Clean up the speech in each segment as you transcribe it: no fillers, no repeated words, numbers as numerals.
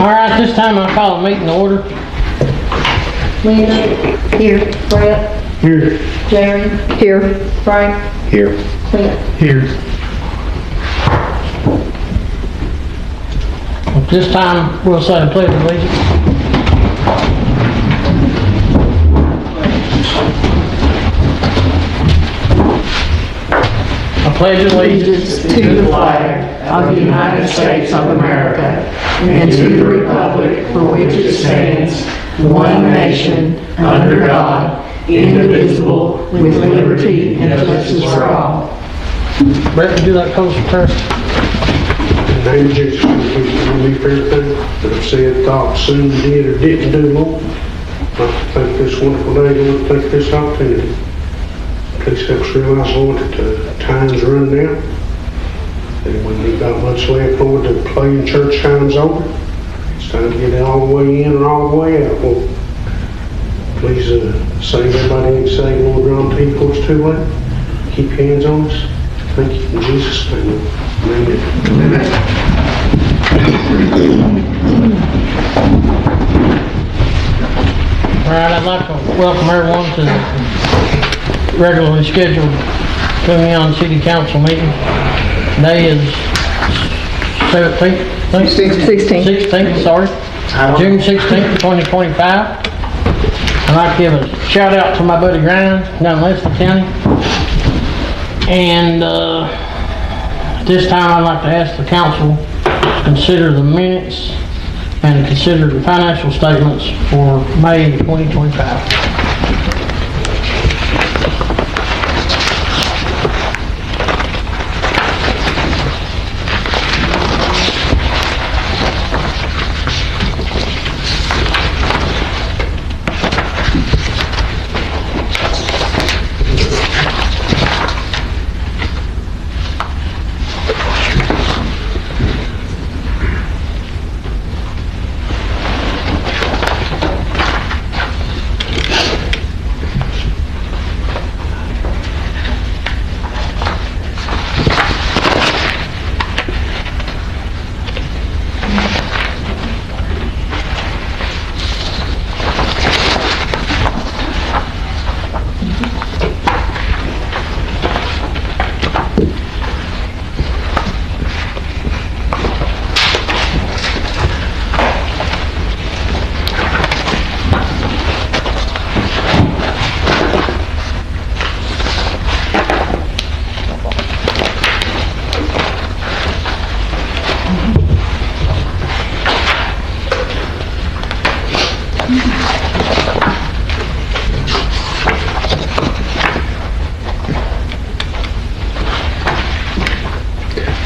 All right, this time I call the meeting to order. Linda? Here. Brett? Here. Jerry? Here. Frank? Here. Clint? Here. At this time, we'll say the pledge of allegiance. I pledge allegiance To the flag of the United States of America and to the republic for which it stands, one nation, under God, indivisible, with liberty and justice for all. Brett, would you like to close first? In the name of Jesus, we believe everything that I've said, thought, assumed, did, or didn't do, Lord. I thank this wonderful day, Lord. Thank this opportunity. Please help us realize, Lord, that time's running out. And when we've got much left, Lord, to play in church time's over. It's time to get it all the way in and all the way out, Lord. Please save everybody and save, Lord, draw them to you before it's too late. Keep your hands on us. Thank you in Jesus' name. Amen. All right, I'd like to welcome everyone to the regularly scheduled Fleming City Council meeting. Today is 17th, 16th, sorry. June 16th, 2025. I'd like to give a shout out to my buddy Grimes down in Letcher County. And at this time I'd like to ask the council to consider the minutes and consider the financial statements for May 2025.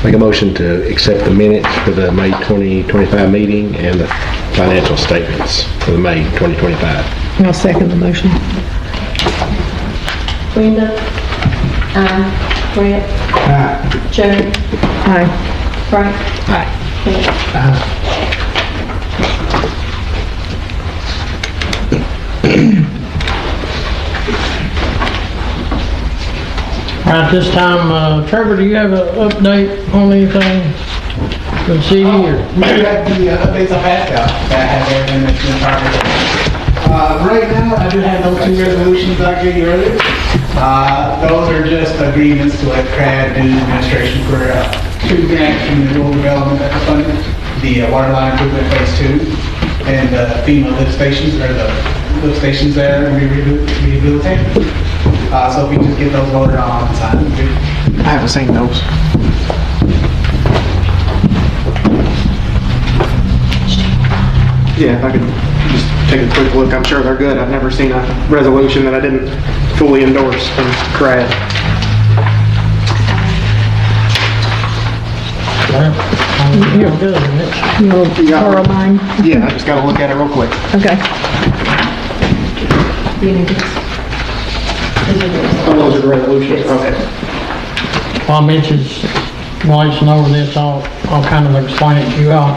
Make a motion to accept the minutes for the May 2025 meeting and the financial statements for the May 2025. I'll second the motion. Linda? Aye. Brett? Aye. Jerry? Aye. Frank? Aye. Clint? All right, this time, Trevor, do you have an update on anything for the city or? We do have the updates I passed out that have everything that's been targeted. Right now, I do have those two resolutions I gave you earlier. Those are just agreements to let CRAD do administration for two grants from the rural development funding, the water line improvement phase 2, and FEMA lift stations, or the lift stations there and rehabilitate. So if we just get those voted on time. I haven't seen those. Yeah, if I could just take a quick look, I'm sure they're good. I've never seen a resolution that I didn't fully endorse from CRAD. You're good, isn't it? You'll borrow mine? Yeah, I just gotta look at it real quick. Okay. You need this. Oh, those are the resolutions? Okay. While Mitch is glancing over this, I'll kind of explain it to you all.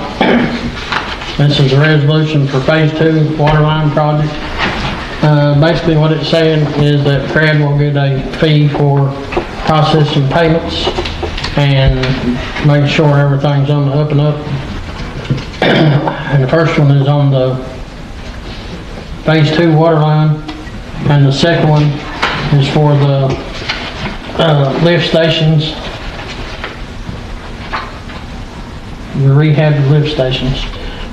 This is a resolution for phase 2 water line project. Basically what it's saying is that CRAD will get a fee for processing payments and make sure everything's on the up and up. And the first one is on the phase 2 water line, and the second one is for the lift stations, the rehab of lift stations.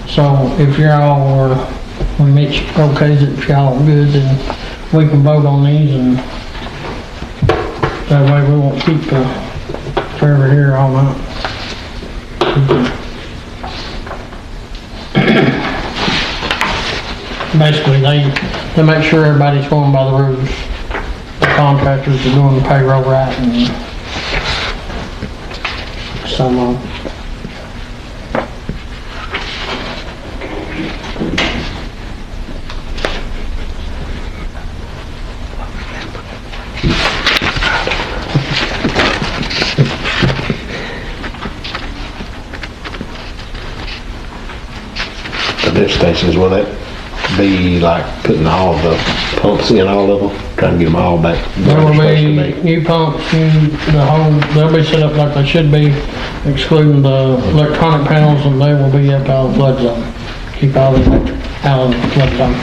So if y'all are, when Mitch okays it, if y'all are good, then we can vote on these, and that way we won't keep Trevor here all night. Basically, they make sure everybody's going by the rules. The contractors are doing the payroll right, and so on. The lift stations, will that be like putting all the pumps in, all of them, trying to get them all back? There will be new pumps, they'll be set up like they should be, excluding the electronic panels, and they will be up out of the flood zone. Keep all the electric out of the flood zone.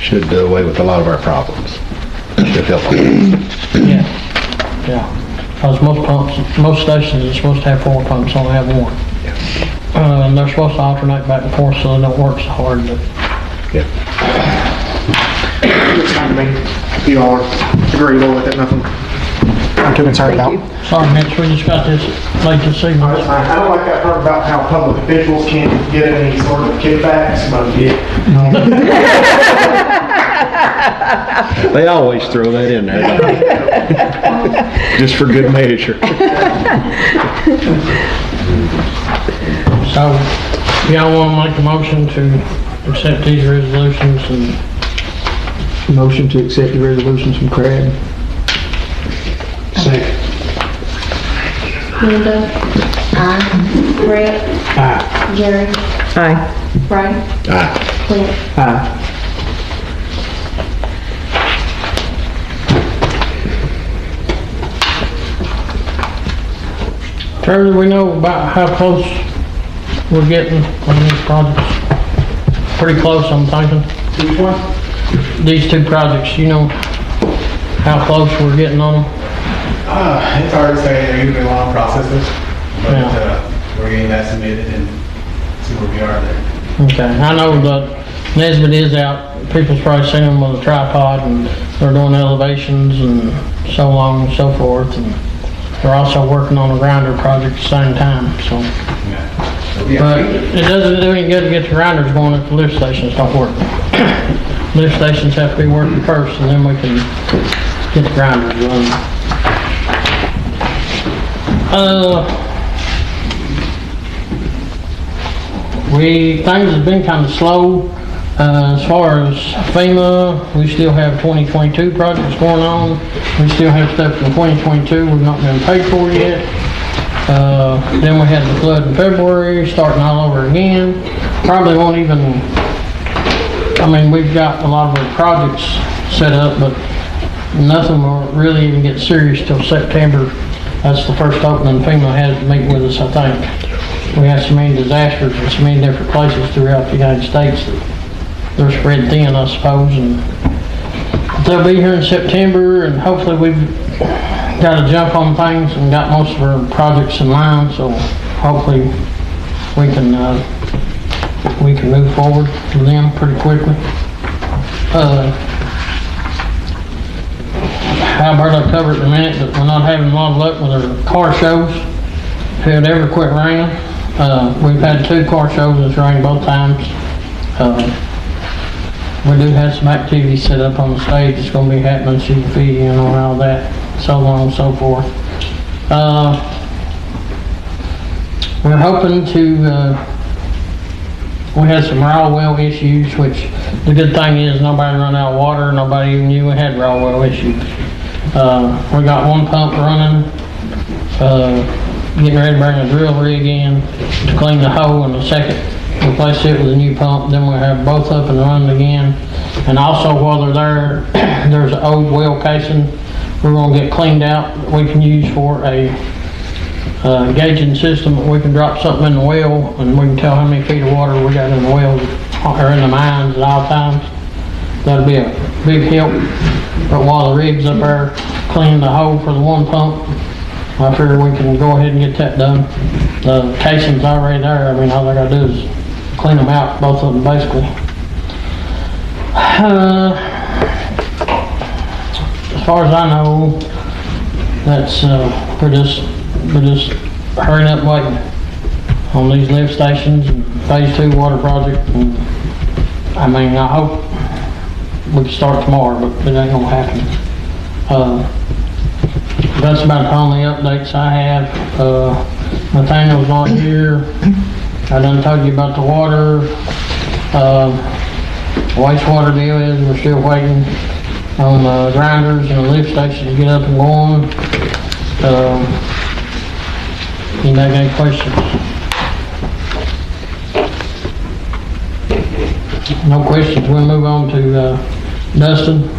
Should do away with a lot of our problems. Should help. Yeah, yeah. Because most stations are supposed to have 4 pumps, only have 1. And they're supposed to alternate back and forth so they don't work so hard, but Yeah. It's fine to me. If you all are agreeable with it, nothing I'm too concerned about. sorry, Mitch, we just got this late this evening. That's fine. I don't like that part about how public officials can't get any sort of kickbacks, but They always throw that in there, don't they? Just for good measure. So, y'all want to make a motion to accept these resolutions, and Motion to accept the resolutions from Craig. Second. Linda? Aye. Brett? Aye. Jerry? Aye. Frank? Aye. Clint? Aye. Trevor, do we know about how close we're getting on these projects? Pretty close, I'm thinking. Which one? These 2 projects, you know how close we're getting on them? It's hard to say, they're usually long processes, but Yeah. we're getting that submitted and see where we are there. Okay, I know that Nesbitt is out, people's probably seen them with a tripod, and they're doing elevations and so on and so forth, and they're also working on a grinder project at the same time, so. But it doesn't do any good to get the grinders going if the lift stations don't work. Lift stations have to be working first, and then we can get the grinders running. Things have been kind of slow. As far as FEMA, we still have 2022 projects going on. We still have stuff from 2022 we've not been paid for yet. Then we had the flood in February, starting all over again. Probably won't even, I mean, we've got a lot of our projects set up, but nothing will really even get serious till September. That's the first opening FEMA has to meet with us, I think. We have so many disasters in so many different places throughout the United States that they're spread thin, I suppose, and they'll be here in September, and hopefully we've got to jump on things and got most of our projects in line, so hopefully we can move forward with them pretty quickly. Alberta covered in a minute, but we're not having a lot of luck with our car shows. If it ever quit raining, we've had 2 car shows that's rained both times. We do have some activities set up on the stage. It's going to be happening, shooting graffiti and all that, so on and so forth. We're hoping to, we had some raw well issues, which the good thing is nobody run out of water. Nobody even knew we had raw well issues. We got 1 pump running, getting ready to bring a drill rig in to clean the hole, and the second replace it with a new pump. Then we'll have both up and running again. And also while they're there, there's an old well casing we're going to get cleaned out that we can use for a gauging system that we can drop something in the well and we can tell how many feet of water we got in the wells or in the mines at all times. That'd be a big help. But while the rig's up there cleaning the hole for the one pump, I figure we can go ahead and get that done. The casing's already there. I mean, all I gotta do is clean them out, both of them basically. As far as I know, that's, we're just hurrying up waiting on these lift stations and phase 2 water project. And I mean, I hope we can start tomorrow, but it ain't gonna happen. That's about the only updates I have. Nathaniel's not here. I done told you about the water. Wastewater deal is we're still waiting on the grinders and the lift station to get up and going. Anybody got any questions? No questions. We'll move on to Dustin.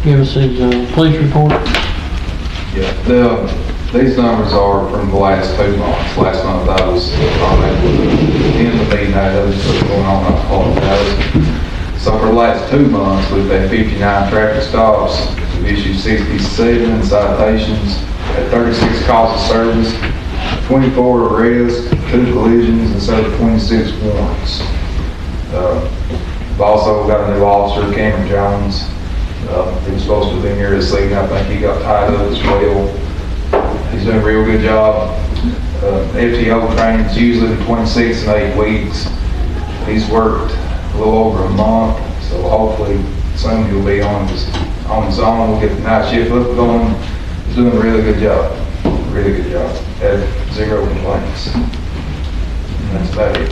Give us his police report. Yeah, these numbers are from the last 2 months. Last month I was already in the meeting, I had other stuff going on, I apologize. So for the last 2 months, we've had 59 traffic stops, we've issued 67 citations, had 36 calls of service, 24 arrests, 2 collisions, and so 26 warrants. We've also got a new officer, Cameron Jones. He was supposed to have been here this evening. I think he got tied up as well. He's doing a real good job. FTO training is usually between 6 and 8 weeks. He's worked a little over a month, so hopefully soon he'll be on his own. We'll get the night shift up going. He's doing a really good job. Really good job. Had 0 complaints. And that's about it.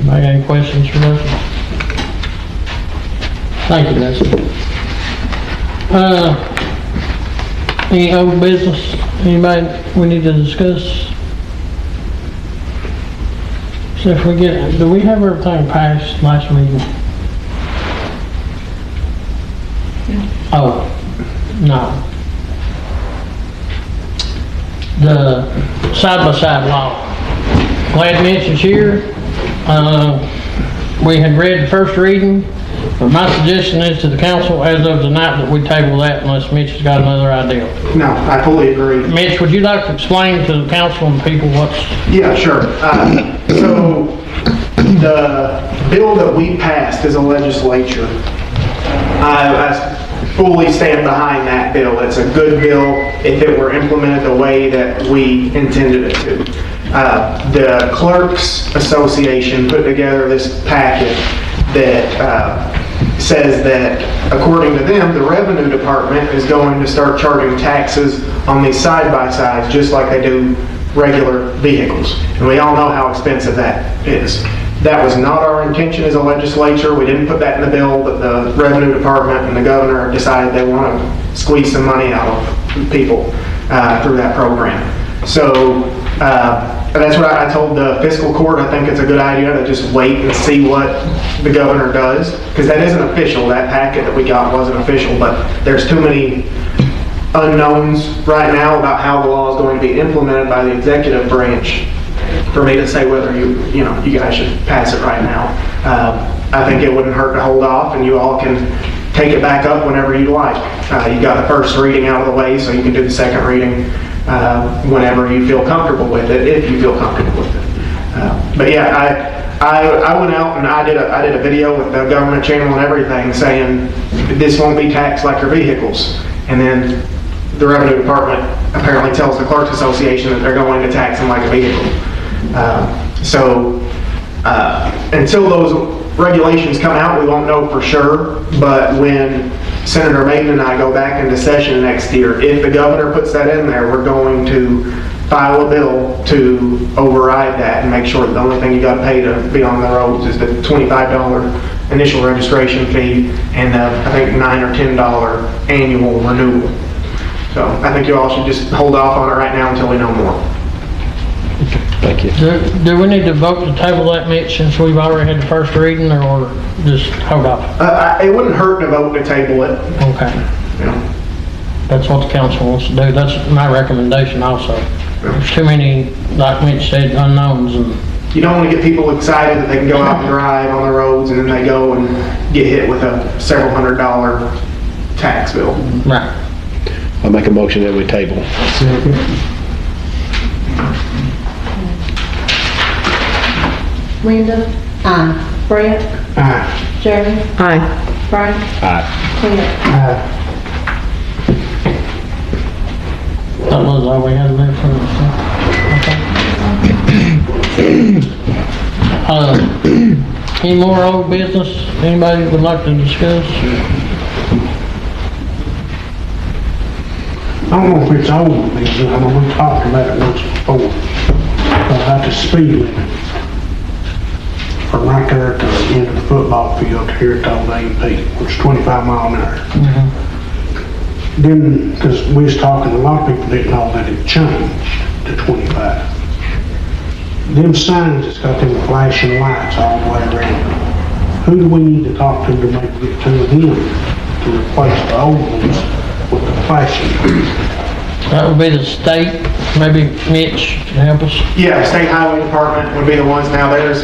I got any questions for Dustin? Thank you, Dustin. Any old business? Anybody we need to discuss? So if we do we have everything passed last meeting? Oh, no. The side-by-side law. Glad Mitch is here. We had read the first reading, but my suggestion is to the council as of tonight that we table that unless Mitch has got another idea. No, I fully agree. Mitch, would you like to explain to the council and people what's... Yeah, sure. So the bill that we passed as a legislature, I fully stand behind that bill. It's a good bill if it were implemented the way that we intended it to. The Clerks Association put together this packet that says that, according to them, the Revenue Department is going to start charging taxes on these side-by-sides just like they do regular vehicles. And we all know how expensive that is. That was not our intention as a legislature. We didn't put that in the bill, but the Revenue Department and the governor decided they want to squeeze some money out of people through that program. So that's what I told the fiscal court. I think it's a good idea to just wait and see what the governor does, because that isn't official. That packet that we got wasn't official, but there's too many unknowns right now about how the law is going to be implemented by the executive branch for me to say whether you guys should pass it right now. I think it wouldn't hurt to hold off, and you all can take it back up whenever you like. You got the first reading out of the way, so you can do the second reading whenever you feel comfortable with it, if you feel comfortable with it. But yeah, I went out and I did a video with the government channel and everything saying this won't be taxed like your vehicles, and then the Revenue Department apparently tells the Clerks Association that they're going to tax them like a vehicle. So until those regulations come out, we won't know for sure. But when Senator Maiden and I go back into session next year, if the governor puts that in there, we're going to file a bill to override that and make sure that the only thing you got to pay to be on the roads is the $25 initial registration fee and I think $9 or $10 annual renewal. So I think you all should just hold off on it right now until we know more. Thank you. Do we need to vote to table that, Mitch, since we've already had the first reading, or just hold off? It wouldn't hurt to vote to table it. Okay. You know. that's what the council wants to do. That's my recommendation also. There's too many, like Mitch said, unknowns, and You don't want to get people excited that they can go out and drive on the roads and then they go and get hit with a several $100 tax bill. right. I'll make a motion that we table. Linda? Aye. Brett? Aye. Jeremy? Aye. Frank? Aye. Clint? That was all we had left for this. Okay. Any more old business anybody would like to discuss? I don't know if it's old, I know we talked about it once before, about the speed limit. From right there to the end of the football field here at the old A&P, which is 25 mile an hour. Then, because we was talking, a lot of people didn't know that it changed to 25. Them signs that's got them flashing lights all the way around. Who do we need to talk to maybe get to them to replace the old ones with the flashing? That would be the state, maybe Mitch can help us. Yeah, State Highway Department would be the ones. Now, there's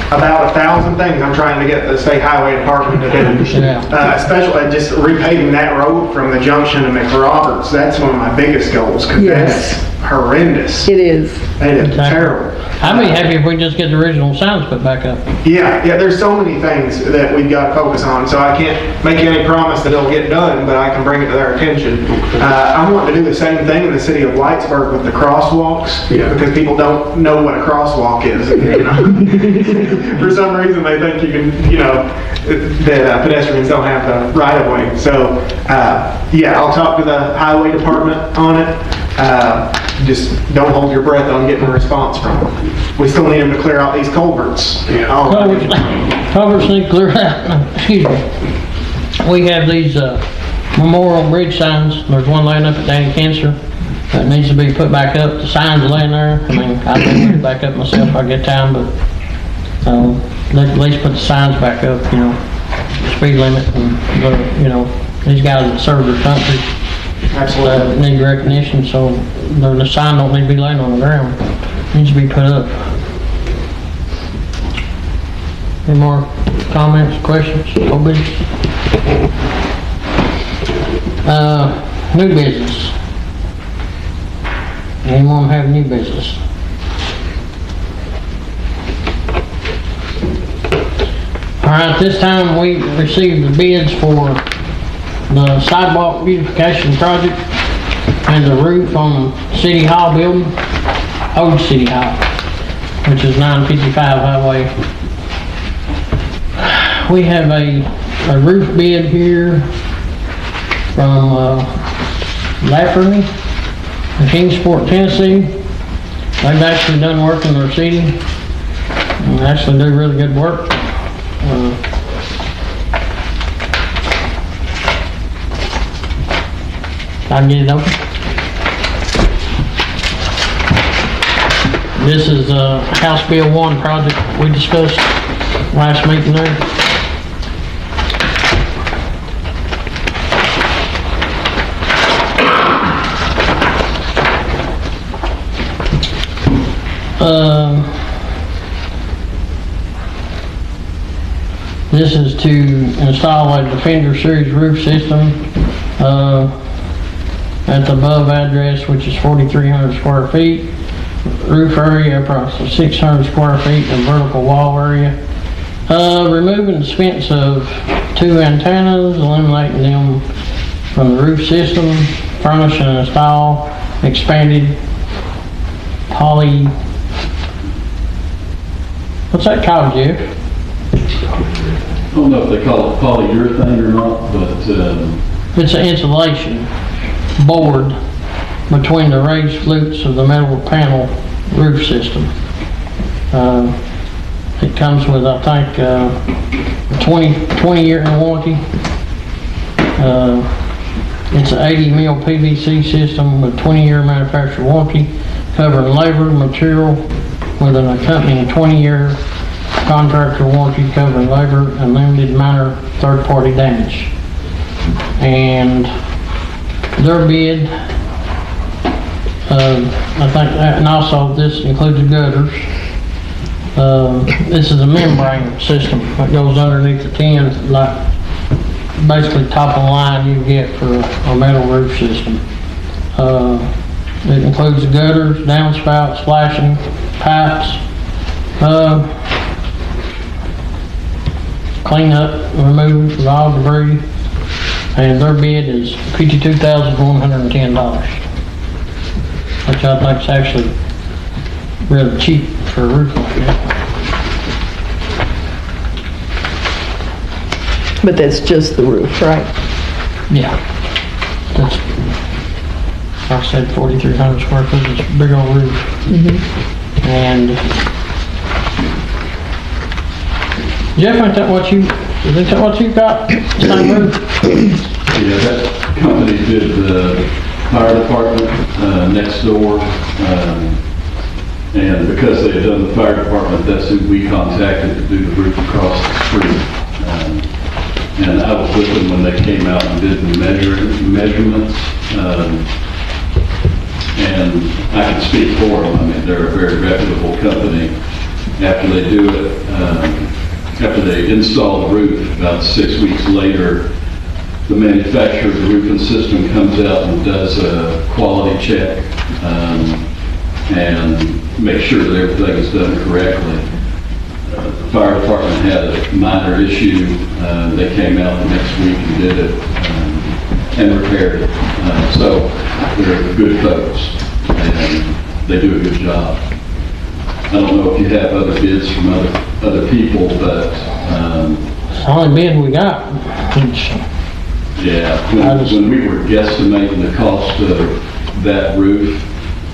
about 1,000 things I'm trying to get the State Highway Department to do. Yeah. Especially just repaving that road from the junction to McRoberts. That's one of my biggest goals, because Yes. that's horrendous. It is. That is Exactly. terrible. I'd be happy if we just get the original signs put back up. Yeah, there's so many things that we've got to focus on, so I can't make any promise that it'll get done, but I can bring it to their attention. I want to do the same thing in the city of Whitesburg with the crosswalks, because people don't know what a crosswalk is. You know? For some reason, they think you can, that pedestrians don't have the right of way. So, I'll talk to the highway department on it. Just don't hold your breath on getting a response from them. We still need them to clear out these culverts. Culverts need to clear out. Excuse me. We have these memorial bridge signs. There's one laying up at Danny Cancer that needs to be put back up. The signs laying there. I mean, I'll put it back up myself if I get time, but let's at least put the signs back up, speed limit and, these guys that serve their country. Absolutely. Need recognition, so the sign don't need to be laying on the ground. It needs to be put up. Any more comments, questions? Old business? New business. Anyone have new business? All right, this time we received the bids for the sidewalk beautification project and the roof on City Hall building, old City Hall, which is 955 Highway. We have a roof bid here from Lafferty in Kingsport, Tennessee. They've actually done work in their city and actually do really good work. I can get it open. This is House Bill 1 project we discussed last meeting there. This is to install a Defender Series roof system at the above address, which is 4,300 square feet. Roof area approximately 600 square feet and vertical wall area. Removing the fence of 2 antennas, eliminating them from the roof system, furnish and install expanded what's that called, Jeff? I don't know if they call it polyurethane or not, but It's an insulation board between the raised flutes of the metal panel roof system. It comes with, I think, a 20-year warranty. It's an 80 mil PVC system with 20-year manufacturer warranty, covering labor, material, with an accompanying 20-year contractor warranty covering labor and limited minor third-party damage. And their bid, I think, and also this includes the gutters. This is a membrane system that goes underneath the tin, like basically top of the line you get for a metal roof system. It includes the gutters, downspouts, flashing, pipes, clean up, remove of all debris, and their bid is $52,110, which I think is actually really cheap for a roof like that. But that's just the roof, right? Yeah, that's, like I said, 4,300 square foot, it's a big old roof. And Jeff, ain't that what you got? Same roof? Yeah, that company did the fire department next door, and because they had done the fire department, that's who we contacted to do the roof across the street. And I was with them when they came out and did the measurements. And I can speak for them. I mean, they're a very reputable company. After they do it, after they install the roof, about 6 weeks later, the manufacturer of the roofing system comes out and does a quality check and makes sure that everything is done correctly. The fire department had a minor issue. They came out the next week and did it and repaired it. So they're good folks and they do a good job. I don't know if you have other bids from other people, but It's the only bid we got. yeah, when we were guesstimating the cost of that roof,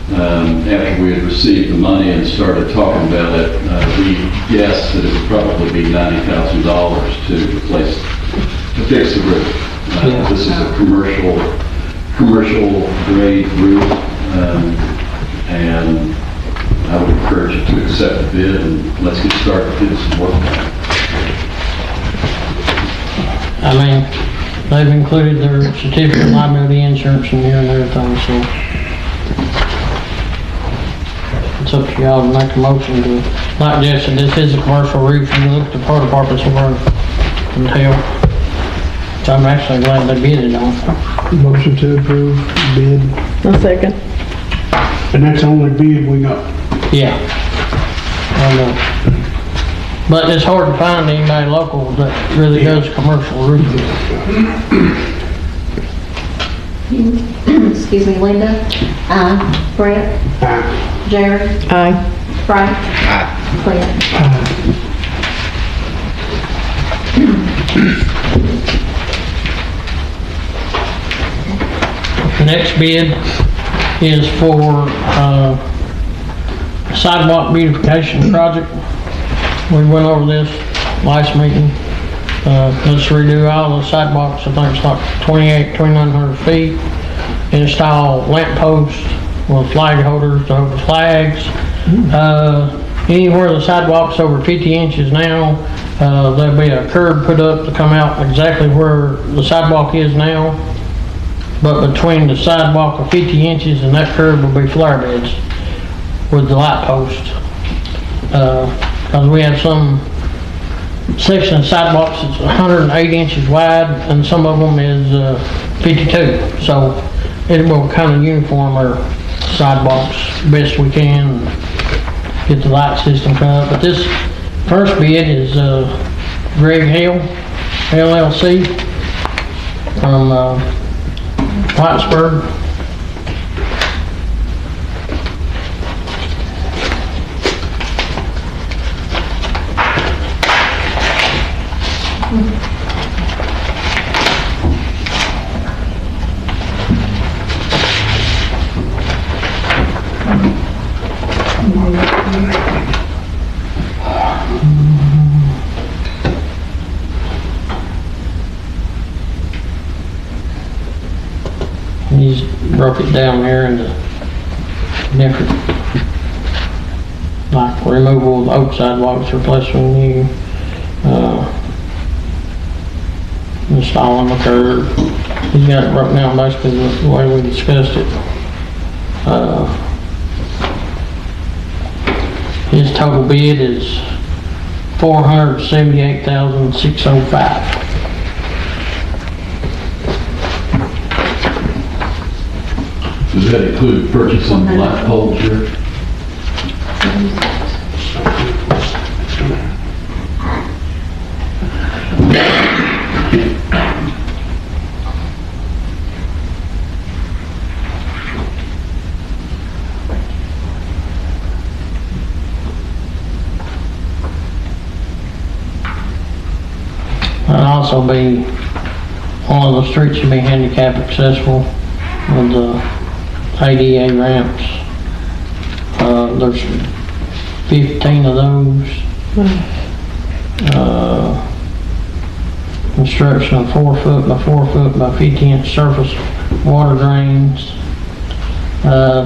after we had received the money and started talking about it, we guessed that it would probably be $90,000 to fix the roof. This is a commercial grade roof, and I would encourage you to accept the bid and let's get started getting some work done. I mean, they've included their certificate of liability insurance in here and everything, so it's up to y'all to make a motion to, like Jeff said, this is a commercial roof. You look at the fire departments over in hell. So I'm actually glad they bid it on. Motion to approve bid. A second. And that's the only bid we got. Yeah. I know. But it's hard to find anybody local that really does commercial roofing. Excuse me, Linda? Aye. Brett? Aye. Jerry? Aye. Frank? Aye. Clint? The next bid is for sidewalk beautification project. We went over this last meeting. Let's redo all the sidewalks. I think it's like 2,900 feet. Install lamp posts with flag holders to hold the flags. Anywhere the sidewalk's over 50 inches now, there'll be a curb put up to come out exactly where the sidewalk is now. But between the sidewalk of 50 inches and that curb will be flower beds with the light post. Because we have some section of sidewalks that's 108 inches wide and some of them is 52. So it will kind of uniform our sidewalks best we can, get the light system cut up. But this first bid is Greg Hale, LLC from Whitesburg. He's broke it down there into different, like removal of oak sidewalks, replacement new, installing the curb. He's got it broken down basically the way we discussed it. His total bid is $478,605. Does that include purchasing the light poles here? And also be, one of the streets should be handicap accessible with the ADA ramps. There's 15 of those. Construction of 4 foot by 4 foot by 50 inch surface water drains.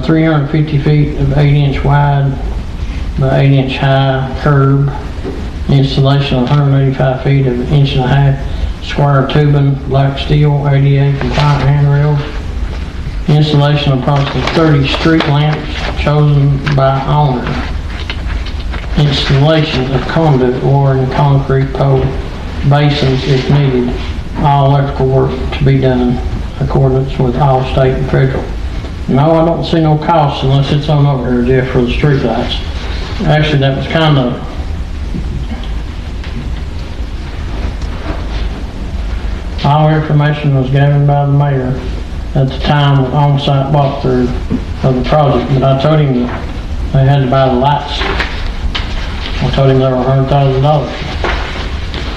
350 feet of 8 inch wide by 8 inch high curb. Installation of 185 feet of 1.5 inch square tubing, black steel, ADA compliant handrails. Installation of approximately 30 street lamps chosen by owner. Installation of conduit or in concrete pole basins if needed. All electrical work to be done in accordance with all state and federal. No, I don't see no cost unless it's on over here, Jeff, for the street lights. Actually, that was kind of all information was given by the mayor at the time of on-site walkthrough of the project, but I told him that they had to buy the lights. I told him they were $100,000,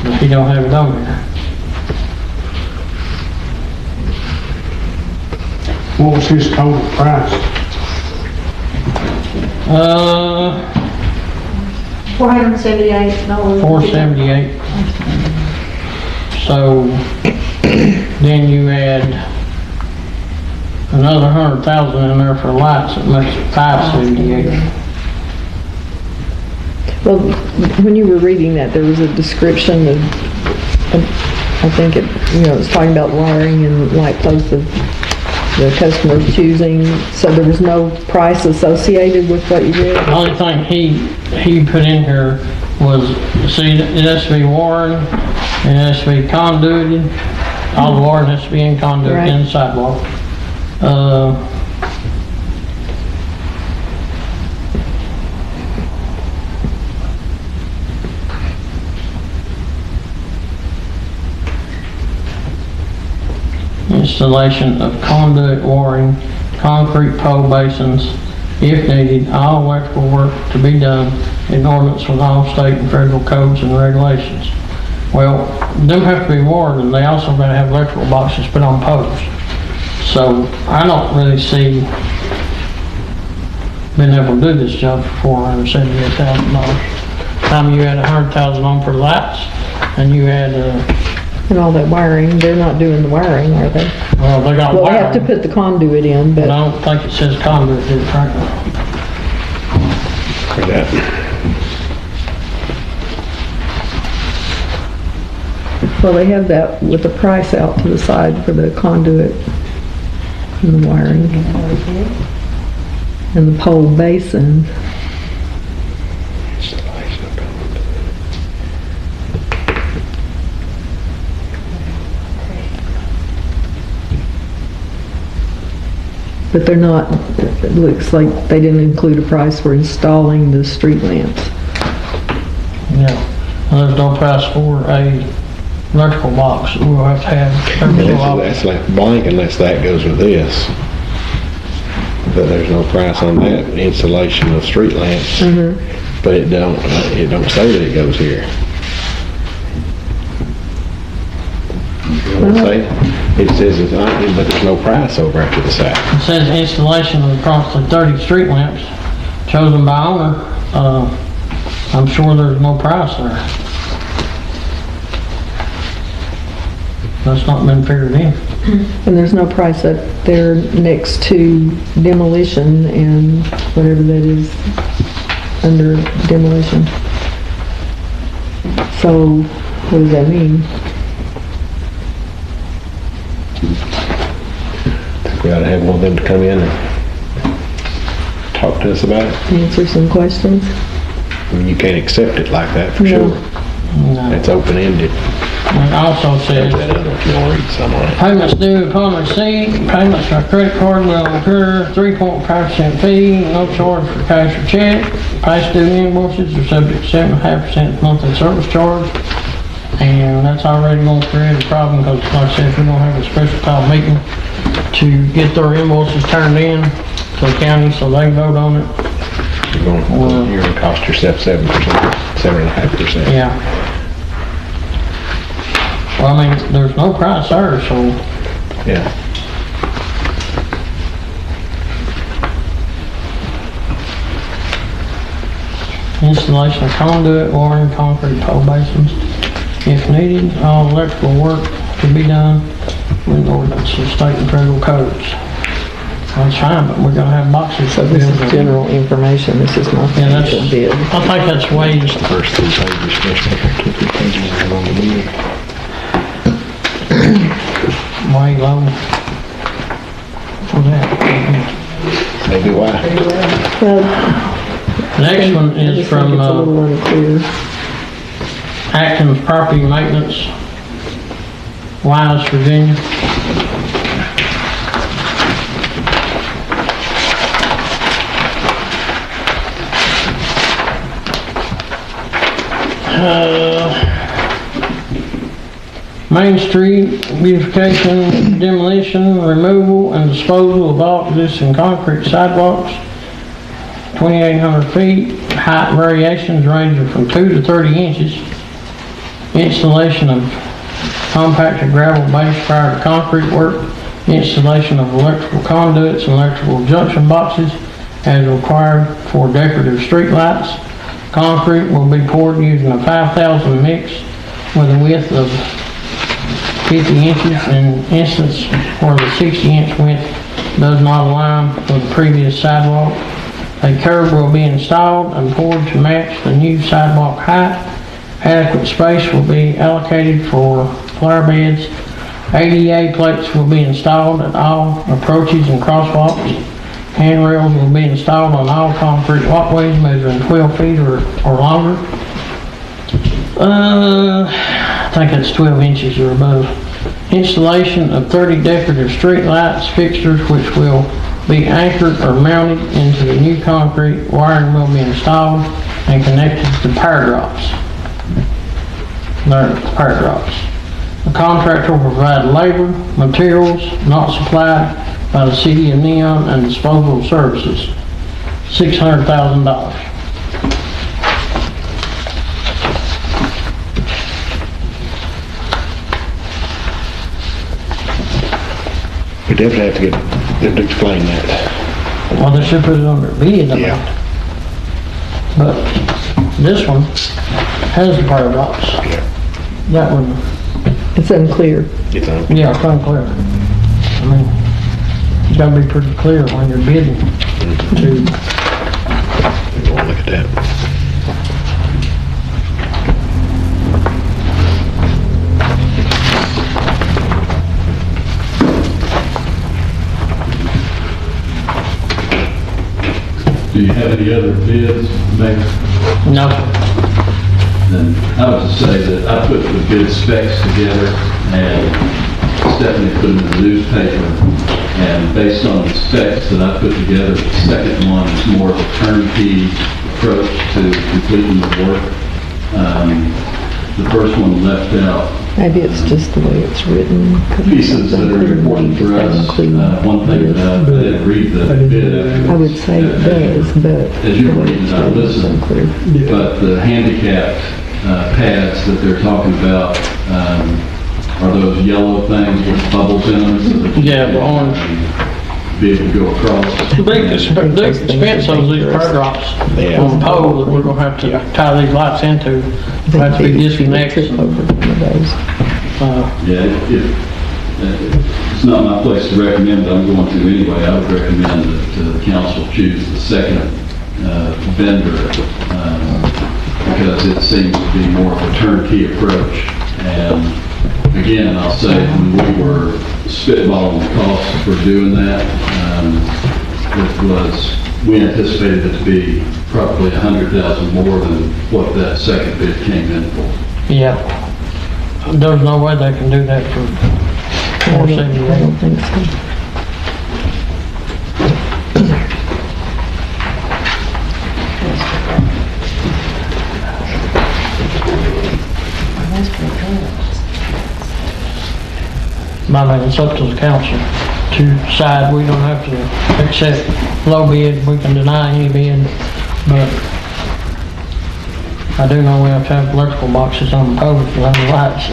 but he don't have it on here. What was his total price? $478. $478. So then you add another 100,000 in there for lights, it makes it $578. Well, when you were reading that, there was a description of I think it was talking about wiring and light posts of the customer's choosing, so there was no price associated with what you did? The only thing he put in here was, see, it has to be worn, it has to be conduited, all the wiring has to be in conduit Right. in the sidewalk. Installation of conduit wiring, concrete pole basins, if needed, all electrical work to be done in accordance with all state and federal codes and regulations. Well, them have to be wired, and they also gotta have electrical boxes put on poles. So I don't really see being able to do this job for $478,000. Time you had $100,000 on for lights, and you had, And all that wiring, they're not doing the wiring, are they? well, they got Well, they have to wiring, put the conduit in, but I but don't think it says conduit, did it, Frank? For that. well, they have that with the price out to the side for the conduit and the wiring and the pole basin. But they're not, it looks like they didn't include a price for installing the street lamps. Yeah, well, there's no price for a electrical box, we'll have to have every so often. That's like blank unless that goes with this. But there's no price on that installation of street lamps. But it don't say that it goes here. It says it's on, but there's no price over after the side. It says installation of approximately 30 street lamps chosen by owner. I'm sure there's no price there. That's not been figured in. And there's no price up there next to demolition and whatever that is under demolition. So, what does that mean? We ought to have one of them to come in and talk to us about it. Answer some questions. I mean, you can't accept it like that for No. sure. No. It's open-ended. And also says, That other, if you want to read some on it. payments due upon receipt, payments by credit card will incur 3.5% fee, no charge for cash or check. Past due invoices are subject to 7.5% monthly service charge. And that's already going to create a problem because, like I said, if we're going to have a special call meeting to get their invoices turned in to the county so they vote on it. You're gonna cost yourself 7%, 7.5%. Yeah. Well, I mean, there's no price there, so Yeah. installation of conduit, wiring, concrete pole basins. If needed, all electrical work to be done with ordinance of state and federal codes. That's fine, but we're gonna have boxes. So this is general information, this is not the Yeah, that's, actual bid. I think that's way, The first 3 pages, especially after 2 or 3 pages are on the bid. way low. For that. Maybe why. Well, Next one I is just from, think it's a little unclear. Atkins Property Maintenance, Wise, Virginia. Main Street beautification, demolition, removal, and disposal of all existing concrete sidewalks, 2,800 feet. Height variations ranging from 2 to 30 inches. Installation of compacted gravel base prior to concrete work. Installation of electrical conduits and electrical junction boxes as required for decorative street lights. Concrete will be poured using a 5,000 mix with a width of 50 inches in instance where the 60-inch width does not align with the previous sidewalk. A curb will be installed and poured to match the new sidewalk height. Adequate space will be allocated for flower beds. ADA plates will be installed at all approaches and crosswalks. Handrails will be installed on all concrete walkways measuring 12 feet or longer. I think it's 12 inches or above. Installation of 30 decorative street lights fixtures which will be anchored or mounted into the new concrete. Wiring will be installed and connected to power drops. There, power drops. The contractor will provide labor, materials not supplied by the City of Neon and disposal services. $600,000. We definitely have to get them to explain that. Well, they should put it under bid. I mean. Yeah. But this one has the power drops. Yeah. That one, It's unclear. It's on. yeah, it's unclear. I mean, you gotta be pretty clear when you're bidding to, We won't look at that. Do you have any other bids, Mayor? no, Then I would just say that I put the bid specs together and Stephanie put them in the newspaper. And based on the specs that I put together, the second one is more of a turnkey approach to completing the work. The first one left out Maybe it's just the way it's written. pieces that are important for us. One thing that I didn't read the bid after. I would say it does, but As you're the way reading, it's I written is listen. unclear. But the handicapped pads that they're talking about, are those yellow things with bubbles in them? So that you Yeah, can, orange. Be able to go across. big expense of these power drops Yeah. on the pole that we're gonna have to tie these lights into. Have to be disconnected. Trip over one of those. Yeah, it's not my place to recommend, but I'm going to anyway. I would recommend that the council choose the second vendor because it seems to be more of a turnkey approach. And again, I'll say when we were spitballing the cost for doing that. We anticipated it to be probably $100,000 more than what that second bid came in for. Yeah. There's no way they can do that for I don't 478. think so. I mean, it's up to the council to decide. We don't have to accept low bid, we can deny any bid, but I do know we have to have electrical boxes on the poles for those lights,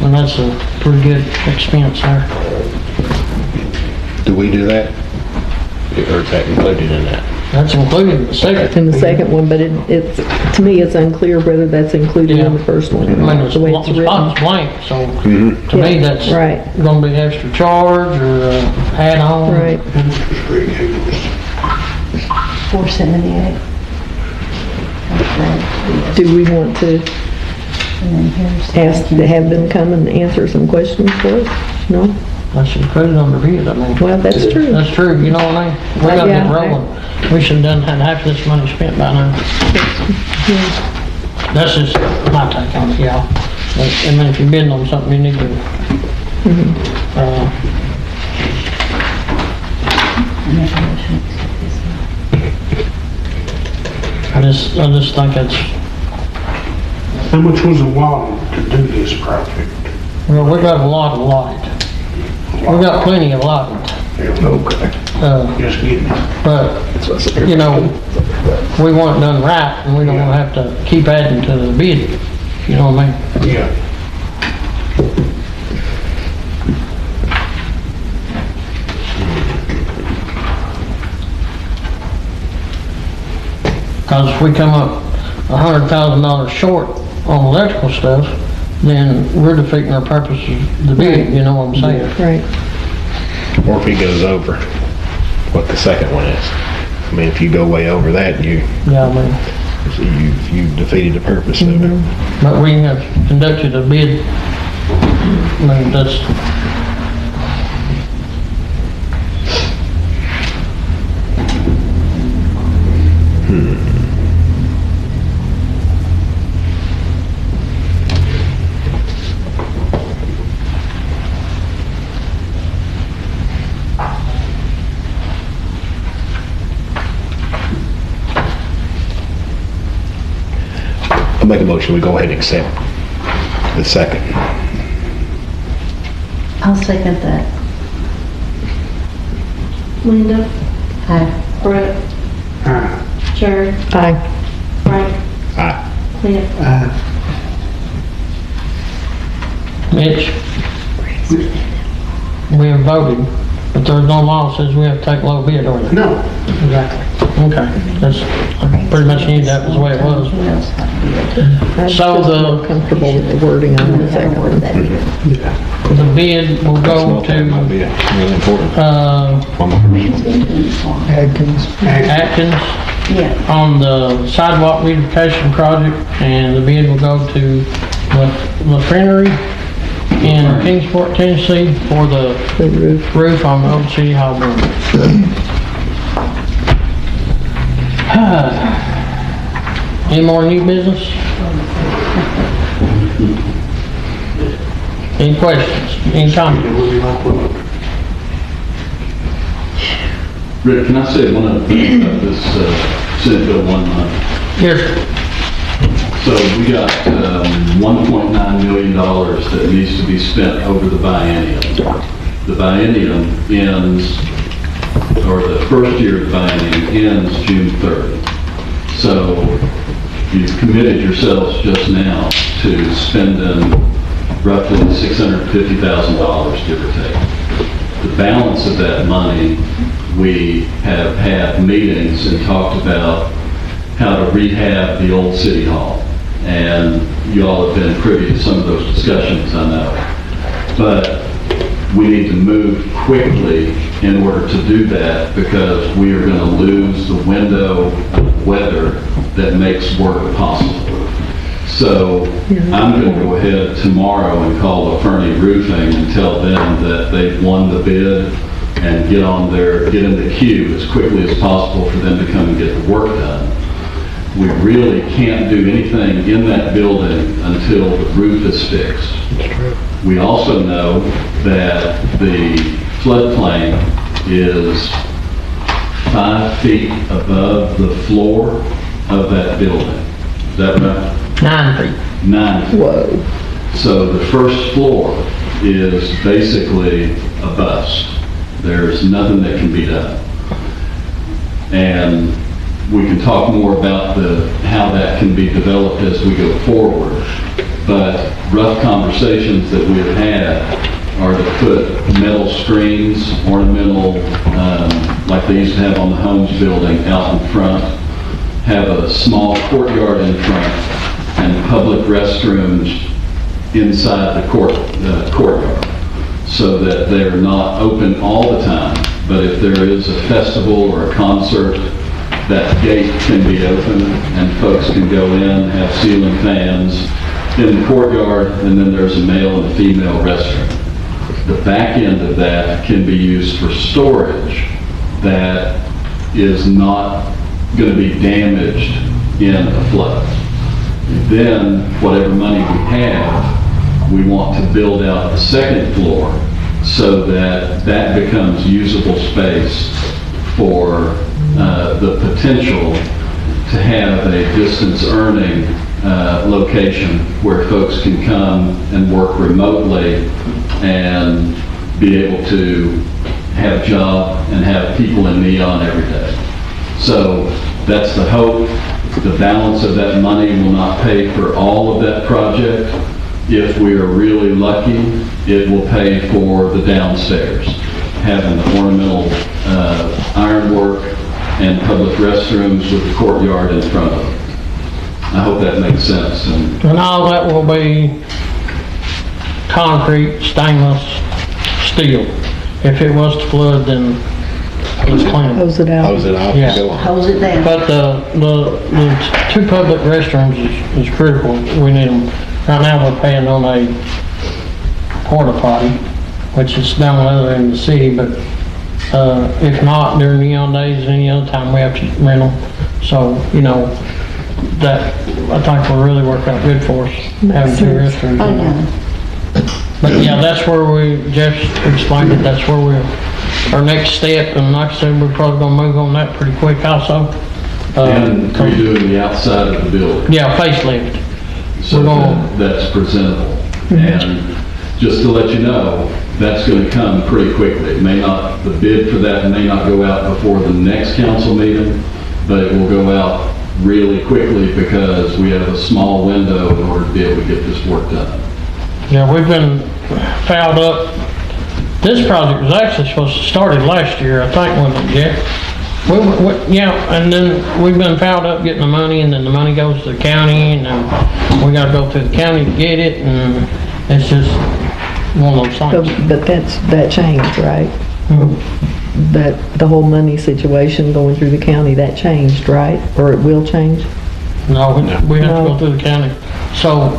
and that's a pretty good expense there. Do we do that? Or is that included in that? That's included in the second. In the second one, but it's, to me, it's unclear whether that's included in the first one. I mean, The way it's the written. spot's blank, so to me, Yeah, that's right. gonna be extra charge or add-on. Right. $478. Do we want to And then here's. ask to have them come and answer some questions for us? No? I should put it on the bid, I mean. Well, that's true. That's true, you know what I mean? We gotta get Yeah. rolling. We should've done had half this money spent by now. That's just my take on it, y'all. I mean, if you're bidding on something, you need to, I just think it's, How much was allotted to do this project? well, we got a lot allotted. We got plenty allotted. Okay. Just getting it. But, you know, we want it done right, and we don't wanna have to keep adding to the bid, you know what I mean? Yeah. Cause if we come up $100,000 short on electrical stuff, then we're defeating our purpose of the bid, you know what I'm saying? Right. Or if he goes over what the second one is. I mean, if you go way over that, Yeah, I mean, you've defeated the purpose of it. but we have conducted a bid, I mean, that's, I'll make a motion, we go ahead and accept the second. I'll second that. Linda? Aye. Brett? Jerry? Aye. Frank? Aye. Cliff? Mitch, we have voted, but there's no law that says we have to take low bid, or that? No. Exactly. Okay, that's, I pretty much knew that was the way it was. I'm So just the- more comfortable with the wording on the second one. The bid will go That might be to, really important. Atkins Yeah. on the sidewalk beautification project, and the bid will go to Lafrenery in Kingsport, Tennessee for the The roof. roof on the old city hall building. Any more new business? Any questions? Any comments? Rick, can I say one other thing about this Senate Bill 190? Yes, sir. So we got $1.9 million that needs to be spent over the biennium. The biennium ends, or the first year of the biennium ends June 30. So you've committed yourselves just now to spending roughly $650,000, give or take. The balance of that money, we have had meetings and talked about how to rehab the old city hall. And you all have been privy to some of those discussions, I know. But we need to move quickly in order to do that, because we are going to lose the window of weather that makes work possible. So I'm going to go ahead tomorrow and call Fernie Roofing and tell them that they've won the bid and get in the queue as quickly as possible for them to come and get the work done. We really can't do anything in that building until the roof is fixed. We also know that the floodplain is 5 feet above the floor of that building. Is that right? 9 feet. 9 feet. Whoa. So the first floor is basically a bust. There's nothing that can be done. And we can talk more about how that can be developed as we go forward. But rough conversations that we have had are to put metal screens, ornamental, like they used to have on the Holmes building out in front, have a small courtyard in front, and public restrooms inside the courtyard, so that they're not open all the time. But if there is a festival or a concert, that gate can be open and folks can go in, have ceiling fans in the courtyard, and then there's a male and female restroom. The back end of that can be used for storage that is not going to be damaged in a flood. Then, whatever money we have, we want to build out the second floor so that that becomes usable space for the potential to have a distance earning location where folks can come and work remotely and be able to have a job and have people in Neon every day. So that's the hope. The balance of that money will not pay for all of that project. If we are really lucky, it will pay for the downstairs, having the ornamental ironwork and public restrooms with the courtyard in front of it. I hope that makes sense. And all that will be concrete, stainless steel. If it was to flood, then let's clean it. Hose it out. Hose it off Yeah. and go on. Hose it down. But the 2 public restrooms is critical. We need them. Right now, we're paying on a porta potty, which is down the other end of the city, but if not during neon days, any other time we have to rent them. So, that, I think will really work out good for us, having 2 restrooms. Oh, yeah. But yeah, that's where Jeff explained it, that's where our next step, and like I said, we're probably gonna move on that pretty quick also. And redoing the outside of the building. Yeah, facelift. So We're gonna- that's presentable. And just to let you know, that's going to come pretty quickly. The bid for that may not go out before the next council meeting, but it will go out really quickly because we have a small window in order to be able to get this work done. Yeah, we've been fouled up. This project was actually supposed to started last year, I think, wasn't it, Jeff? Yeah, and then we've been fouled up getting the money, and then the money goes to the county, and then we gotta go to the county to get it, and it's just one of those things. But that changed, right? That the whole money situation going through the county, that changed, right? Or it will change? No, we have to No. go through the county. So,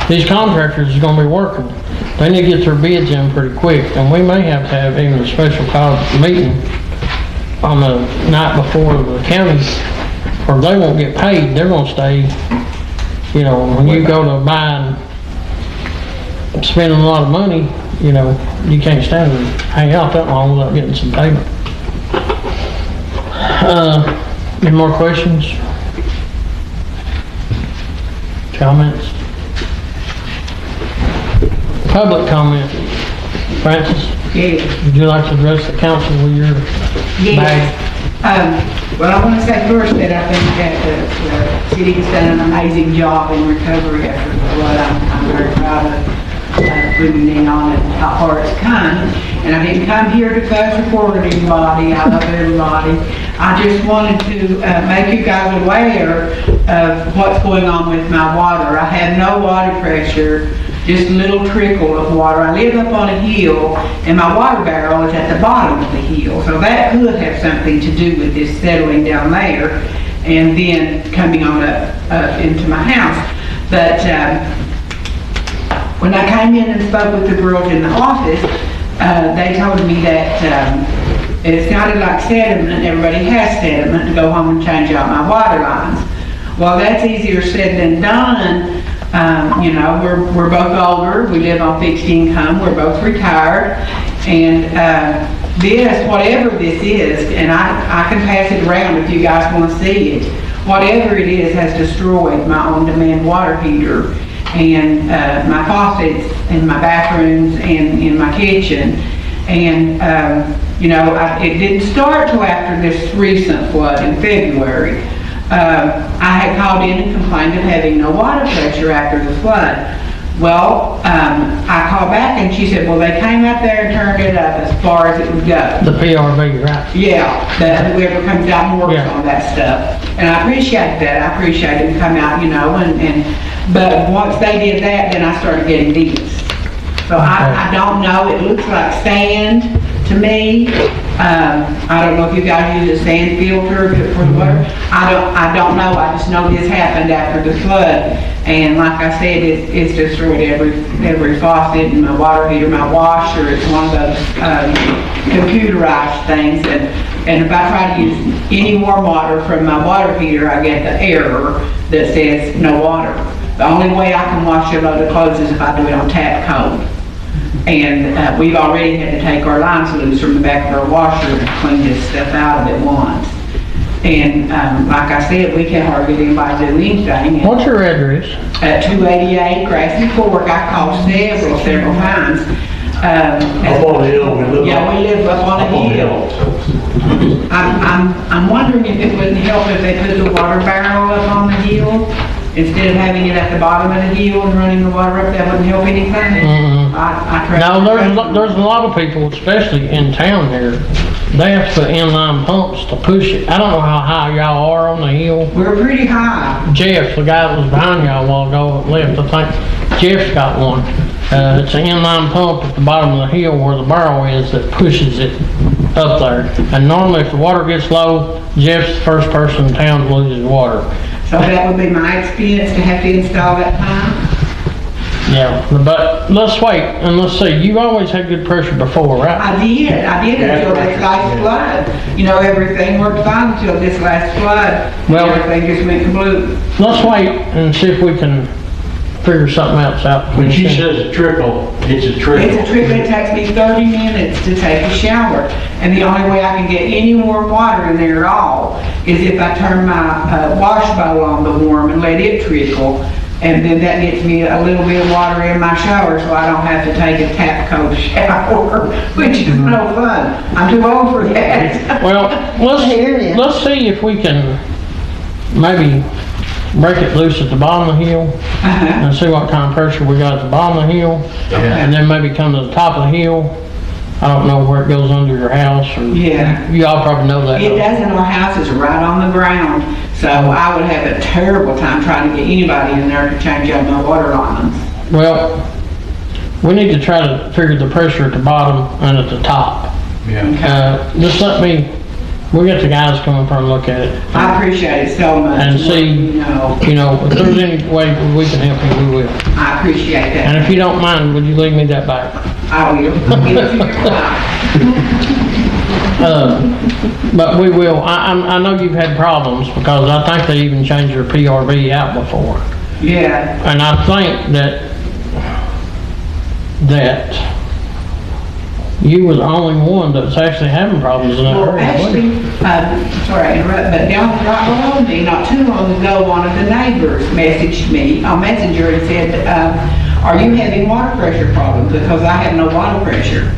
these contractors is gonna be working. They need to get their bids in pretty quick, and we may have to have even a special call meeting on the night before the county, or they won't get paid, they're gonna stay, when you go to buy and spending a lot of money, you can't stand to hang out that long without getting some payment. Any more questions? Comments? Public comment. Francis, Yeah. would you like to address the council with your bag? Well, I want to say first that I think that the city has done an amazing job in recovery after the flood. I'm very proud of bringing in on it, how far it's come. And I didn't come here to fuss or forward anybody. I love everybody. I just wanted to make you guys aware of what's going on with my water. I have no water pressure, just a little trickle of water. I live up on a hill, and my water barrel is at the bottom of the hill. So that could have something to do with this settling down there and then coming on up into my house. But, when I came in and spoke with the girls in the office, they told me that, it sounded like sediment, everybody has sediment, to go home and change out my water lines. Well, that's easier said than done. You know, we're both older, we live on fixed income, we're both retired, and this, whatever this is, and I can pass it around if you guys want to see it, whatever it is has destroyed my on-demand water heater and my faucets in my bathrooms and in my kitchen. And, you know, it didn't start till after this recent flood in February. I had called in and complained of having no water pressure after the flood. Well, I called back and she said, well, they came out there and turned it up as far as it would go. The PRV, right? Yeah, that whoever comes out and works Yeah. on that stuff. And I appreciate that. I appreciate them come out, you know, but once they did that, then I started getting these. So I don't know, it looks like sand to me. I don't know if you guys use a sand filter for the water. I don't know, I just know this happened after the flood. And like I said, it's destroyed every faucet in my water heater, my washer. It's one of those computerized things. And if I try to use any warm water from my water heater, I get the error that says no water. The only way I can wash a load of clothes is if I do it on tap code. And we've already had to take our lines loose from the back of our washer and clean this stuff out of it once. And like I said, we can't hardly get anybody to do anything. What's your address? At 288 Grassy Fork, I called several times. Up on the hill, we live. Yeah, we live up on a hill. I'm wondering if it wouldn't help if they put the water barrel up on the hill instead of having it at the bottom of the hill and running the water up. That wouldn't help anything. Mhm. I tried. No, there's a lot of people, especially in town here, they have to put inline pumps to push it. I don't know how high y'all are on the hill. We're pretty high. Jeff, the guy that was behind y'all a while ago, left, I think Jeff's got one. It's an inline pump at the bottom of the hill where the barrel is that pushes it up there. And normally if the water gets low, Jeff's the first person in town to lose his water. So that would be my expense to have to install that pump? Yeah, but let's wait and let's see. You've always had good pressure before, right? I did until this last flood. You know, everything worked fine until this last flood. Well- Everything just went kablooey. Let's wait and see if we can figure something else out. When she says a trickle, it's a trickle. It's a trick that takes me 30 minutes to take a shower. And the only way I can get any warm water in there at all is if I turn my wash bowl on to warm and let it trickle. And then that gets me a little bit of water in my shower so I don't have to take a tap cold shower, which is no fun. I'm too old for that. Well, let's see if we can maybe break it loose at the bottom of the hill and see what kind of pressure we got at the bottom of the hill. And then maybe come to the top of the hill. I don't know where it goes under your house or, Yeah. y'all probably know that. It does, and our house is right on the ground, so I would have a terrible time trying to get anybody in there to change out my water lines. Well, we need to try to figure the pressure at the bottom and at the top. Yeah. Just let me, we'll get the guys coming from and look at it. I appreciate it so much. And see, You know, you know, if there's any way we can help you, we will. I appreciate that. And if you don't mind, would you leave me that back? I will. Give it to your wife. But we will, I know you've had problems because I think they even changed your PRV out before. Yeah. And I think that you were the only one that's actually having problems in that Well, area. wasn't you? actually, sorry to interrupt, but down right below me, not too long ago, one of the neighbors messaged me on Messenger and said, are you having water pressure problems? Because I have no water pressure.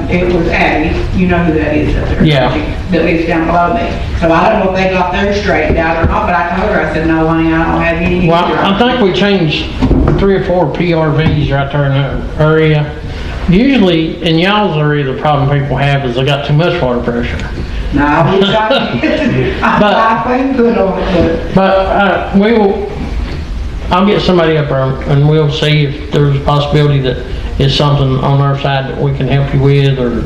It was Addie, you know who that is up there. Yeah. That lives down below me. So I don't know if they got theirs straightened out or not, but I told her, I said, no, honey, I don't have any. Well, I think we changed 3 or 4 PRVs right there in that area. Usually in y'all's area, the problem people have is they got too much water pressure. No, I wish I did. I think put on it, But I'll get somebody up there and we'll see if there's a possibility that it's something on our side that we can help you with, or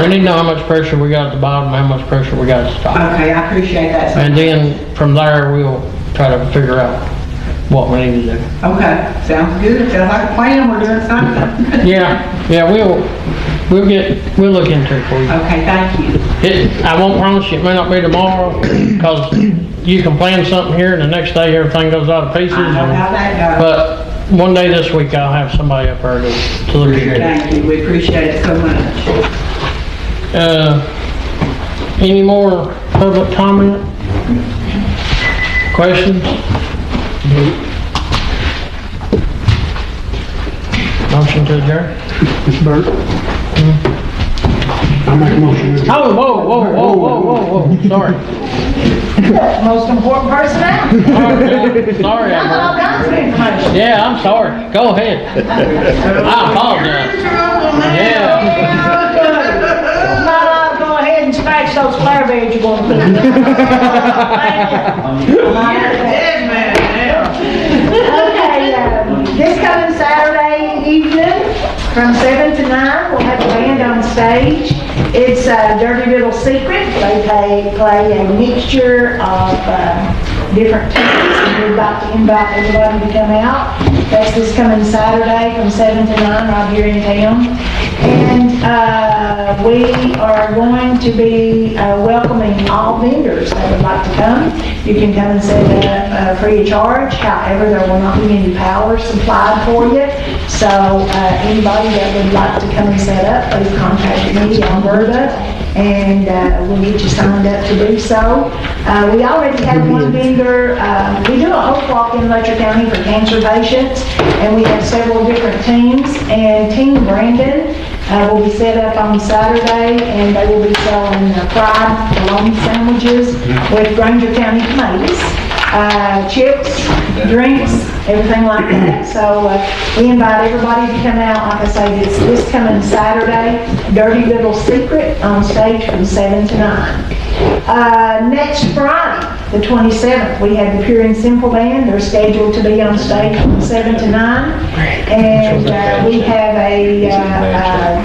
we need to know how much pressure we got at the bottom, how much pressure we got at the top. Okay, I appreciate that. And then from there, we'll try to figure out what we need to do. Okay, sounds good. Sounds like a plan. We're doing something. Yeah, we'll look into it for you. Okay, thank you. I won't promise you it may not be tomorrow, because you can plan something here and the next day everything goes out of pieces. I know how that goes. But one day this week I'll have somebody up there to look at it. Thank you. We appreciate it so much. Any more public comment? Questions? Motion to adjourn? Mr. Burt? I make a motion. Oh, whoa, sorry. Most important person out. Sorry, All kinds of information. yeah, I'm sorry. Go ahead. I apologize. Yeah. Go ahead and scratch those flare beds you're going to put. Okay, this coming Saturday evening from 7 to 9, we'll have a band on stage. It's Dirty Little Secret. They play a mixture of different tunes, and we'd like to invite everybody to come out. That's this coming Saturday from 7 to 9 right here in town. And we are going to be welcoming all vendors that would like to come. You can come and set up free of charge. However, there will not be any power supplied for you. So anybody that would like to come and set up, please contact me, Alberta, and we'll get you signed up to do so. We already have one vendor. We do a hope walk in Letcher County for cancer patients, and we have several different teams. And Team Brandon will be set up on Saturday, and they will be selling fried bologna sandwiches with Granger County tomatoes, chips, drinks, everything like that. So we invite everybody to come out. Like I say, it's this coming Saturday, Dirty Little Secret on stage from 7 to 9. Next Friday, the 27th, we have the Pure and Simple Band. They're scheduled to be on stage from 7 to 9. And we have a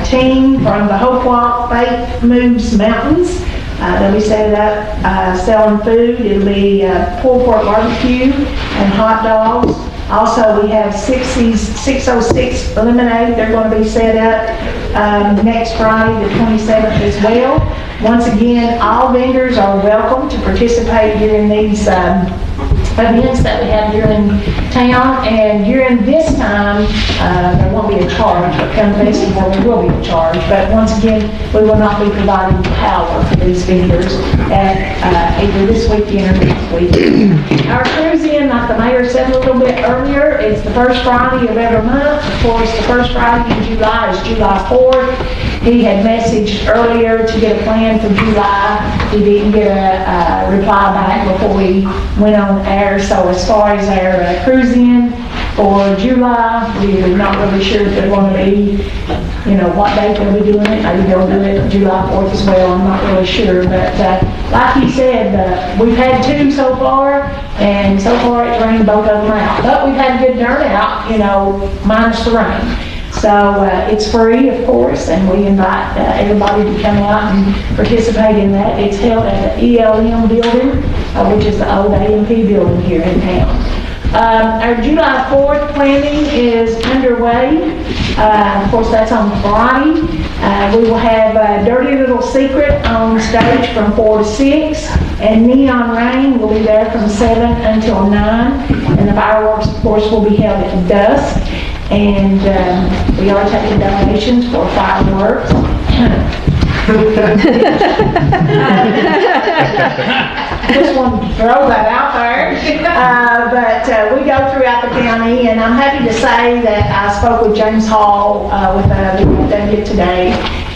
team from the Hope Walk Faith Moves Mountains. They'll be set up selling food. It'll be pulled pork barbecue and hot dogs. Also, we have 606 Lemonade. They're going to be set up next Friday, the 27th as well. Once again, all vendors are welcome to participate during these events that we have here in town. And during this time, there won't be a charge, but come festival, there will be a charge. But once again, we will not be providing power for these vendors at either this weekend or next weekend. Our cruise-in, like the mayor said a little bit earlier, it's the first Friday of every month. Of course, the first Friday in July is July 4th. He had messaged earlier to get a plan for July. He didn't get a reply back before we went on air. So as far as our cruise-in for July, we're not really sure if they're going to be, what date they'll be doing it. Maybe they'll do it July 4th as well. I'm not really sure. But like he said, we've had 2 so far, and so far it's rained both of them out. But we've had a good turnout, minus the rain. So it's free, of course, and we invite everybody to come out and participate in that. It's held at the ELM building, which is the old AMP building here in town. Our July 4th planning is underway. Of course, that's on Friday. We will have Dirty Little Secret on stage from 4 to 6, and Neon Rain will be there from 7 until 9, and the fireworks, of course, will be held at dusk. And we are taking donations for fireworks. Just wanted to throw that out there. But we go throughout the county, and I'm happy to say that I spoke with James Hall with the WW today.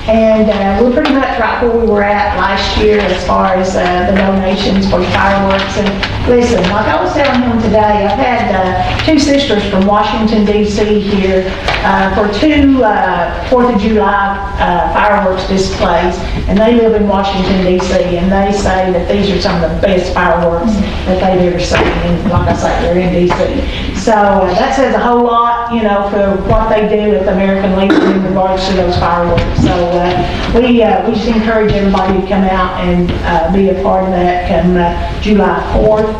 And we're pretty much right where we were at last year as far as the donations for fireworks. And listen, like I was telling him today, I've had 2 sisters from Washington, D.C. here for 2 4th of July fireworks displays. And they live in Washington, D.C. And they say that these are some of the best fireworks that they've ever seen. And like I say, they're in D.C. So that says a whole lot, for what they do at the American Legion in regards to those fireworks. So we just encourage everybody to come out and be a part of that come July 4th.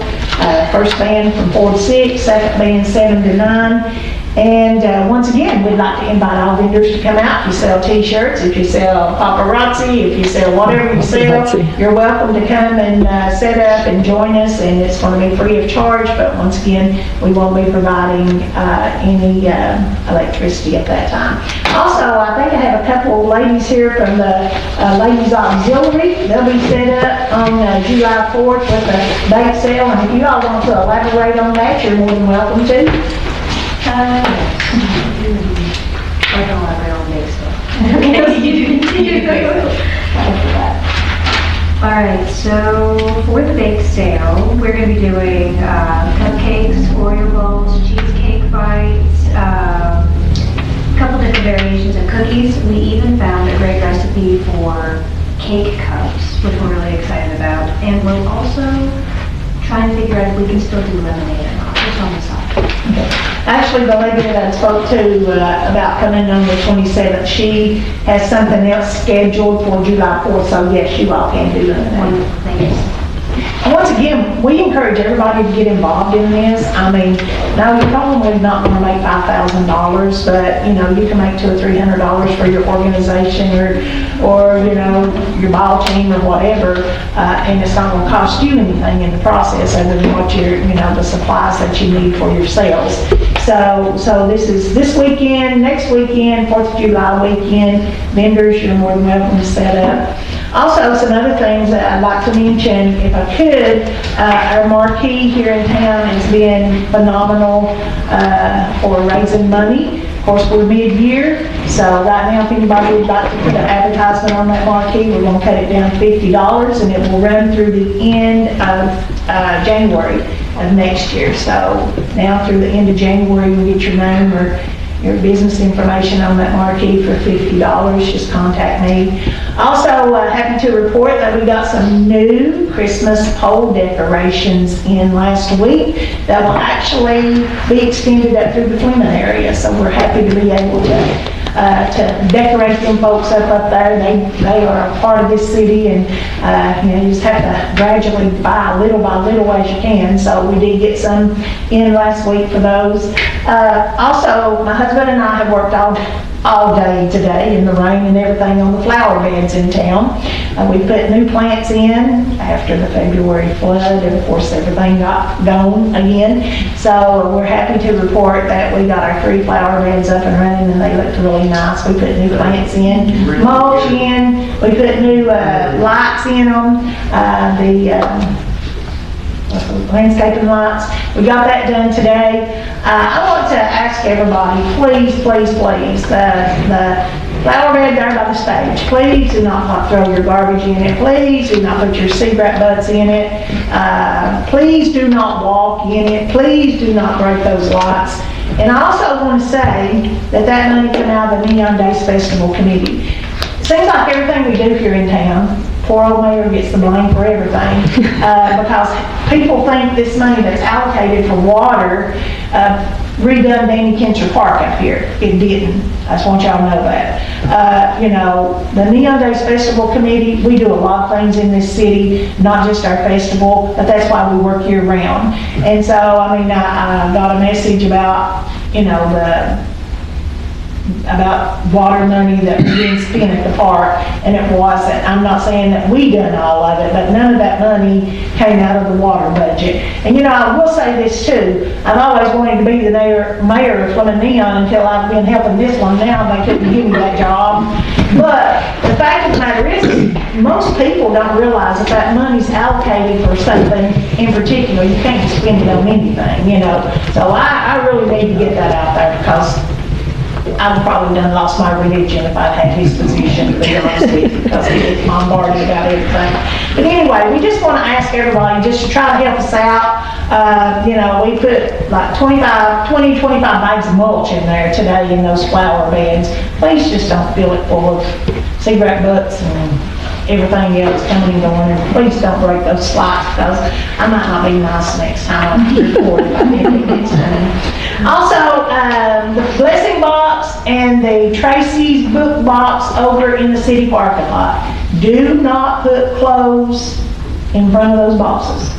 First band from 4 to 6, second band 7 to 9. And once again, we'd like to invite all vendors to come out. If you sell t-shirts, if you sell paparazzi, if you sell whatever you sell, you're welcome to come and set up and join us, and it's going to be free of charge. But once again, we won't be providing any electricity at that time. Also, I think I have a couple of ladies here from the Ladies Auxiliary. They'll be set up on July 4th with a bake sale, and if you all want to elaborate on that, you're more than welcome to. All right, so for the bake sale, we're going to be doing cupcakes, Oreo bowls, cheesecake bites, a couple different variations of cookies. We even found a great recipe for cake cups, which we're really excited about. And we'll also try and figure out if we can still do lemonade or not, just on the side. Actually, the lady that I spoke to about coming on the 27th, she has something else scheduled for July 4th, so yes, you all can do that. Wonderful, thanks. And once again, we encourage everybody to get involved in this. I mean, now you're probably not going to make $5,000, but you know, you can make $200 or $300 for your organization or you know, your ball team or whatever, and it's not going to cost you anything in the process other than what your, you know, the supplies that you need for your sales. So this is this weekend, next weekend, 4th of July weekend. Vendors, you're more than welcome to set up. Also, some other things that I'd like to mention, if I could, our marquee here in town has been phenomenal for raising money. Of course, we're mid-year, so right now, if anybody would like to put an advertisement on that marquee, we're going to cut it down to $50, and it will run through the end of January of next year. So now through the end of January, you get your name or your business information on that marquee for $50. Just contact me. Also, happy to report that we got some new Christmas pole decorations in last week that will actually be extended up through the Fleming area. So we're happy to be able to decorate them folks up there. They are a part of this city, and you know, you just have to gradually buy little by little as you can. So we did get some in last week for those. Also, my husband and I have worked all day today in the rain and everything on the flower beds in town. We put new plants in after the February flood, and of course everything got gone again. So we're happy to report that we got our 3 flower beds up and running, and they looked really nice. We put new plants in, mulch in, we put new lights in them, landscaping lights. We got that done today. I want to ask everybody, please, the flower bed there by the stage, please do not throw your garbage in it. Please do not put your cigarette butts in it. Please do not walk in it. Please do not break those lights. And I also want to say that money came out of the Neon Days Festival Committee. It seems like everything we do here in town, poor old mayor gets the blame for everything, because people think this money that's allocated for water redone Danny Kincher Park up here. It didn't. I just want y'all to know that. You know, the Neon Days Festival Committee, we do a lot of things in this city, not just our festival, but that's why we work year round. And so, I mean, I got a message about, you know, about water money that was being spent at the park, and it wasn't. I'm not saying that we done all of it, but none of that money came out of the water budget. And you know, I will say this too, I've always wanted to be the mayor of Fleming Neon until I've been helping this one now, they couldn't give me that job. But the fact of the matter is, most people don't realize that money's allocated for something in particular. You can't just spend it on anything, you know. So I really need to get that out there, because I've probably done lost my religion if I'd had his position, to be honest with you, because he gets bombarded about everything. But anyway, we just want to ask everybody just to try to help us out. You know, we put like 25 bags of mulch in there today in those flower beds. Please just don't fill it full of cigarette butts and everything else coming and going. And please don't break those lights, because I might not be nice next time I report if I did it next time. Also, the blessing box and the Tracy's book box over in the city parking lot. Do not put clothes in front of those boxes.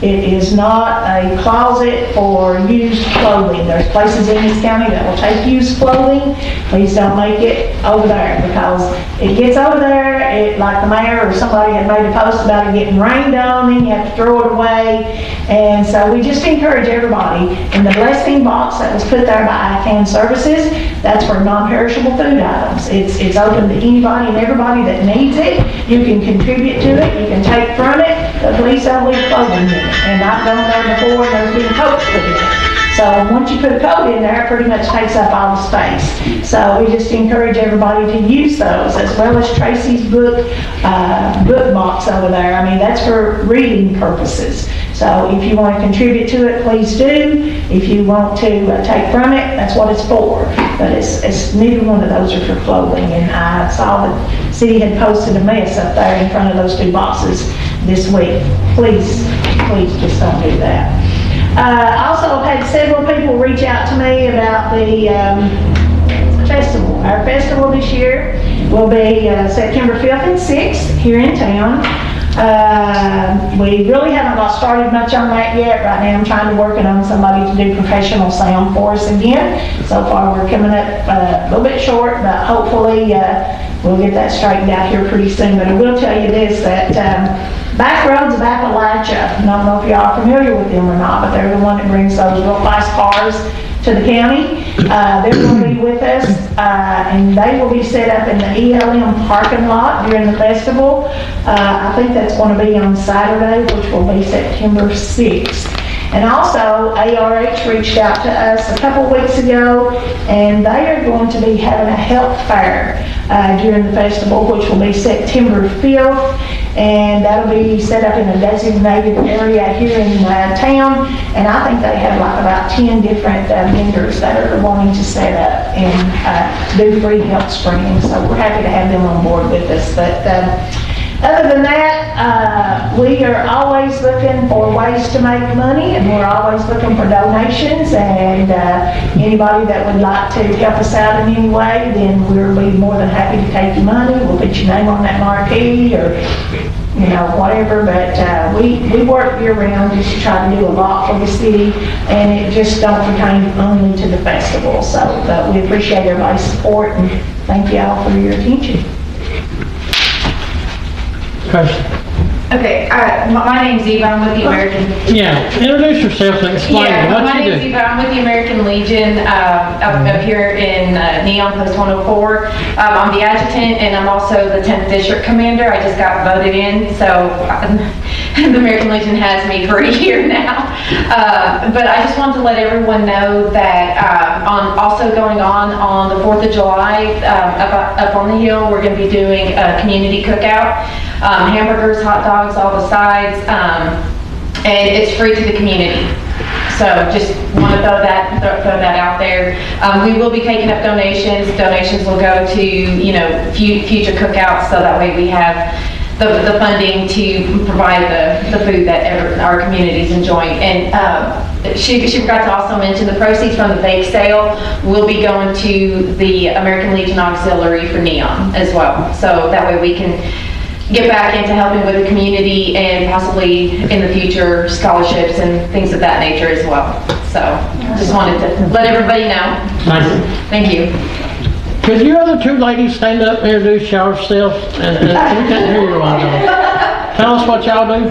It is not a closet for used clothing. There's places in this county that will take used clothing. Please don't make it over there, because it gets over there, like the mayor or somebody had made a post about it getting rained on, and you have to throw it away. And so we just encourage everybody, in the blessing box that was put there by ICANN Services, that's for non-perishable food items. It's open to anybody and everybody that needs it. You can contribute to it, you can take from it, but please don't leave clothing in it. And I've done there before, and there's been coats put in it. So once you put a coat in there, it pretty much takes up all the space. So we just encourage everybody to use those, as well as Tracy's book box over there. I mean, that's for reading purposes. So if you want to contribute to it, please do. If you want to take from it, that's what it's for. But it's neither one of those are for clothing. And I saw the city had posted a mess up there in front of those two boxes this week. Please just don't do that. Also, I've had several people reach out to me about the festival. Our festival this year will be September 5th and 6th here in town. We really haven't got started much on that yet. Right now I'm trying to work on somebody to do professional sound for us again. So far we're coming up a little bit short, but hopefully we'll get that straightened out here pretty soon. But I will tell you this, that Back Roads of Appalachia, I don't know if y'all are familiar with them or not, but they're the one that brings those real nice cars to the county. They're going to be with us, and they will be set up in the ELM parking lot during the festival. I think that's going to be on Saturday, which will be September 6th. And also, ARH reached out to us a couple weeks ago, and they are going to be having a health fair during the festival, which will be September 5th, and that'll be set up in a designated area here in town. And I think they have like about 10 different vendors that are wanting to set up and do free health screening. So we're happy to have them on board with us. But other than that, we are always looking for ways to make money, and we're always looking for donations, and anybody that would like to help us out in any way, then we'll be more than happy to take your money. We'll put your name on that marquee, or whatever. But we work year round just to try to do a lot for the city, and it just don't pertain only to the festival. So but we appreciate everybody's support, and thank you all for your attention. Okay, my name's Eva, I'm with the American... Yeah, introduce yourself and explain what my you name's do. Eva, I'm with the American Legion up here in Neon Post 104. I'm the adjutant, and I'm also the 10th District Commander. I just got voted in, so the American Legion has me for a year now. But I just wanted to let everyone know that also going on the 4th of July, up on the hill, we're going to be doing a community cookout. Hamburgers, hot dogs, all the sides, and it's free to the community. So just want to throw that out there. We will be taking up donations. Donations will go to future cookouts, so that way we have the funding to provide the food that our community's enjoying. And she forgot to also mention the proceeds from the bake sale will be going to the American Legion Auxiliary for Neon as well. So that way we can get back into helping with the community, and possibly in the future scholarships and things of that nature as well. So just wanted to let everybody know. Thank you. Thank you. Could you other two ladies stand up and introduce yourselves? And we can't hear you right now. Tell us what y'all do.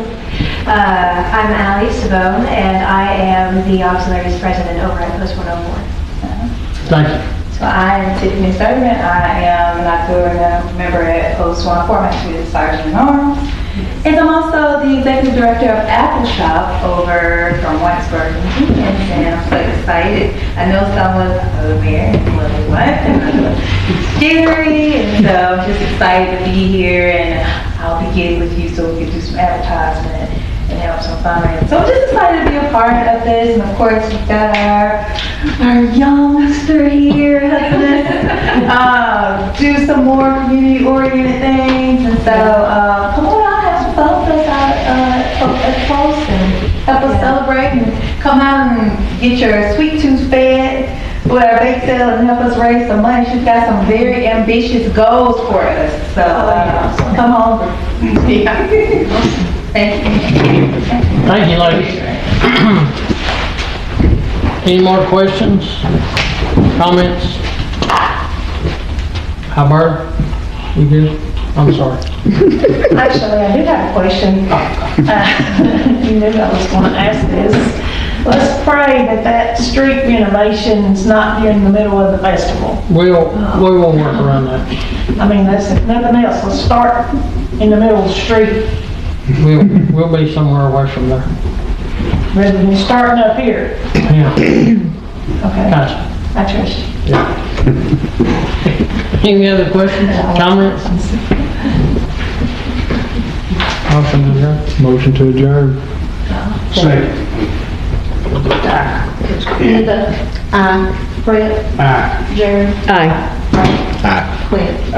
I'm Allie Savone, and I am the auxiliaries president over at Post 104. Thank you. So I am Tiffany Servant. I am an auxiliary member at Post 104. I'm actually the Sergeant at Arms. And I'm also the executive director of Apple Shop over from Whitesburg, and I'm so excited. I know some was there, what? Scary, and so I'm just excited to be here, and I'll be getting with you so we can do some advertisement and have some fun. So I'm just excited to be a part of this, and of course we've got our youngster here helping us do some more community-oriented things, and so come on out, have some fun with us at Post, and help us celebrate, and come out and get your sweet tooth fed with our bake sale, and help us raise some money. She's got some very ambitious goals for us, so come on. Yeah. Thank you. Thank you, ladies. Any more questions, comments? Hubbard, you good? I'm sorry. Actually, I do have a question. You knew I was going to ask this. Let's pray that that street renovation's not during the middle of the festival. We will work around that. I mean, that's, if nothing else, let's start in the middle of the street We'll be somewhere away from there. rather than starting up here. Yeah, Okay, gotcha. I trust you. Any other questions, comments? Motion to adjourn. Second. Linda. Aye. Brett. Aye. Jared. Aye. Clint.